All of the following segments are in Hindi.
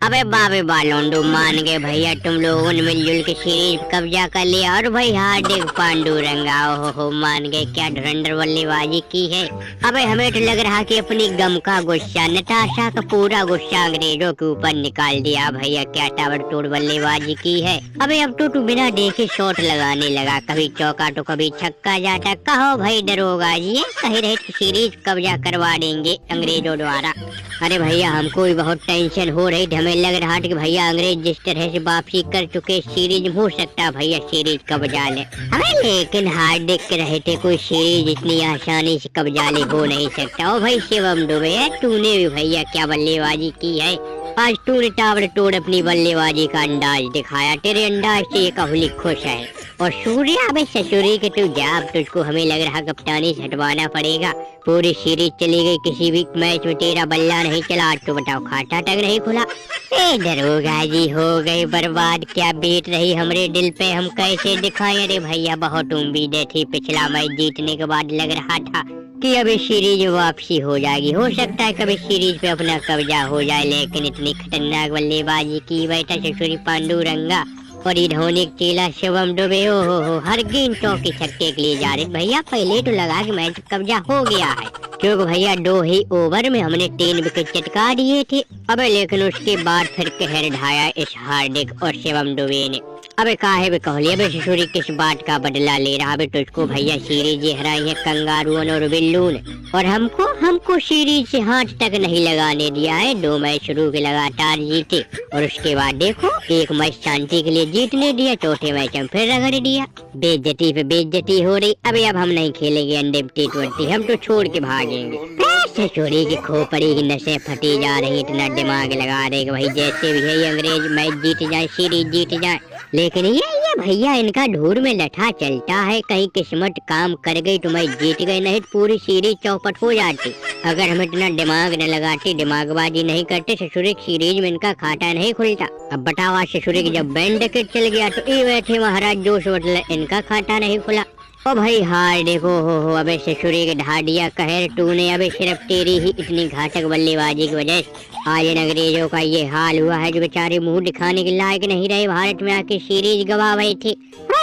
अबे बाबे बालोंडू मान गए भैया, तुम लोगों ने मिलजुल के सीरीज कब्जा कर लिया। और भाई हार्दिक पांडुरंगा हो मान गए, क्या धुरंधर बल्लेबाजी की है। अबे हमें तो लग रहा कि अपनी गम का गुस्सा, नताशा का पूरा गुस्सा अंग्रेजों के ऊपर निकाल दिया भैया, क्या ताबड़तोड़ बल्लेबाजी की है। अबे अब तो तू बिना देखे शॉट लगाने लगा, कभी चौका तो कभी छक्का जाता। कहो भाई दरोगा जी, कह रहे सीरीज कब्जा करवा देंगे अंग्रेजों द्वारा। अरे भैया हमको भी बहुत टेंशन हो रही थी, हमें लग रहा था कि भैया अंग्रेज जिस तरह से वापसी कर चुके, सीरीज हो सकता भैया सीरीज कब्जा ले। हमें लेकिन हार्दिक के रहते कोई सीरीज इतनी आसानी से कब्जा ले हो नहीं सकता। ओ भाई शिवम दुबे, तूने भी भैया क्या बल्लेबाजी की है। आज तूने ताबड़तोड़ अपनी बल्लेबाजी का अंदाज दिखाया, तेरे अंदाज से ये कोहली खुश है। और सूर्या अबे ससुरी के तू जा, अब तुझको हमें लग रहा कप्तानी से हटवाना पड़ेगा। पूरी सीरीज चली गई, किसी भी मैच में तेरा बल्ला नहीं चला, आज तो बताओ खाता तक नहीं खुला। ए दरोगा जी हो गई बर्बाद, क्या बीत रही हमरे दिल पे, हम कैसे दिखाएं। अरे भैया बहुत उम्मीदें थी, पिछला मैच जीतने के बाद लग रहा था कि अभी सीरीज वापसी हो जाएगी, हो सकता है कभी सीरीज पे अपना कब्जा हो जाए, लेकिन इतनी खतरनाक बल्लेबाजी की बैठा ससुरी पांडुरंगा और धोनी चेला शिवम दुबे। हो हर गेंद चौके छक्के के लिए जा रहे भैया। पहले तो लगा कि मैच कब्जा हो गया है, क्योंकि भैया 2 ही ओवर में हमने 3 विकेट चटका दिए थे। अबे लेकिन उसके बाद फिर कहर ढाया इस हार्दिक और शिवम दुबे ने। अबे काहे बे कोहली, अबे ससुरी किस बात का बदला ले रहा। अबे तुझको भैया सीरीज हराई है कंगारुओं और बिल्लू ने, और हमको सीरीज से हाथ तक नहीं लगाने दिया है। 2 मैच शुरू के लगातार जीते और उसके बाद देखो 1 मैच शांति के लिए जीतने दिया, चौथे मैच हम फिर रगड़ दिया। बेइज्जती पे बेइज्जती हो रही। अबे अब हम नहीं खेलेंगे अंडे T20, हम तो छोड़ के भागेंगे। ससुरी की खोपड़ी की नसें फटी जा रही, इतना दिमाग लगा रहे भाई जैसे भी है अंग्रेज मैच जीत जाए, सीरीज जीत जाए। लेकिन ये भैया इनका ढूर में लठा चलता है, कहीं किस्मत काम कर गई तो मैच जीत गए, नहीं तो पूरी सीरीज चौपट हो जाती। अगर हम इतना दिमाग न लगाते, दिमागबाजी नहीं करते, ससुरी सीरीज में इनका खाता नहीं खुलता। अब बताओ ससुरी जब बैंड के चल गया तो ये बैठे महाराज जोश बदल, इनका खाता नहीं खुला। ओ भाई हार देखो हो अबे ससुरी के ढा दिया कहर तूने। अबे सिर्फ तेरी ही इतनी घातक बल्लेबाजी की वजह से आज इन अंग्रेजों का ये हाल हुआ है, जो बेचारे मुंह दिखाने के लायक नहीं रहे, भारत में आके सीरीज गवा गए थे।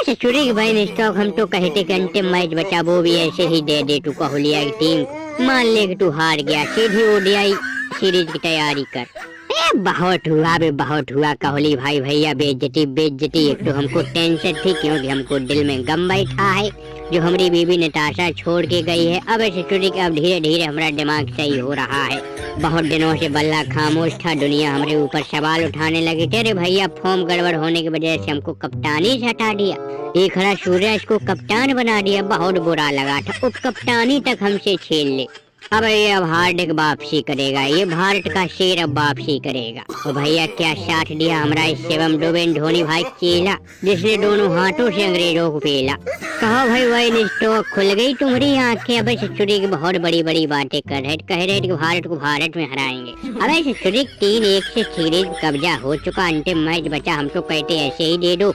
ससुरी की बहन स्टॉक, हम तो कहते कि अंतिम मैच बचा वो भी ऐसे ही दे दे तू कोहलिया की टीम। मान ले कि तू हार गया, सीधी ODI सीरीज की तैयारी कर। बहुत हुआ बे बहुत हुआ कोहली भाई, भैया बेइज्जती। एक तो हमको टेंशन थी क्योंकि हमको दिल में गम बैठा है जो हमारी बीबी नताशा छोड़ के गई है। अब ससुरी अब धीरे धीरे हमारा दिमाग सही हो रहा है। बहुत दिनों से बल्ला खामोश था, दुनिया हमारे ऊपर सवाल उठाने लगी। तेरे भैया फॉर्म गड़बड़ होने की वजह से हमको कप्तानी से हटा दिया, एक खड़ा सूर्य इसको कप्तान बना दिया। बहुत बुरा लगा था, उप कप्तानी तक हमसे छीन ले। अब ये अब हार्दिक वापसी करेगा, ये भारत का शेर अब वापसी करेगा। और भैया क्या साथ दिया हमारा इस शिवम दुबे धोनी भाई चेला, जिसने दोनों हाथों से अंग्रेजों को पेला। कहो भाई वही स्टॉक खुल गई तुम्हारी आंखें। अब ससुरी की बहुत बड़ी बड़ी बातें कर रहे, कह रहे कि भारत को भारत में हराएंगे। अब ससुरी 3-1 से सीरीज कब्जा हो चुका, अंतिम मैच बचा, हम तो कहते ऐसे ही दे दो,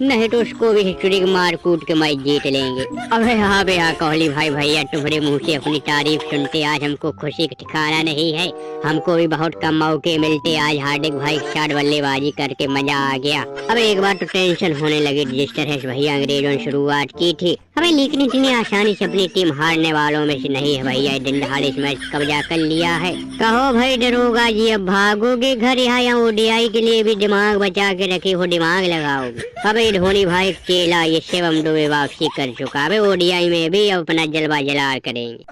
नहीं तो उसको भी हिस्ट्री मार कूट के मैच जीत लेंगे। अबे हाँ बे हाँ कोहली भाई, भैया तुम्हारे मुंह से अपनी तारीफ सुनते आज हमको खुशी का ठिकाना नहीं है। हमको भी बहुत कम मौके मिलते, आज हार्दिक भाई के साथ बल्लेबाजी करके मजा आ गया। अब एक बार तो टेंशन होने लगी, जिस तरह से भैया अंग्रेजों ने शुरुआत की थी। हमें लेकिन इतनी आसानी से अपनी टीम हारने वालों में से नहीं है भैया, दिन दहाड़े इस मैच कब्जा कर लिया है। कहो भाई दरोगा जी अब भागोगे घर, यहाँ ODI के लिए भी दिमाग बचा के रखे हो, दिमाग लगाओगे। अब धोनी भाई चेला ये शिवम दुबे वापसी कर चुका है, ODI में भी अपना जलवा जलाल करेंगे।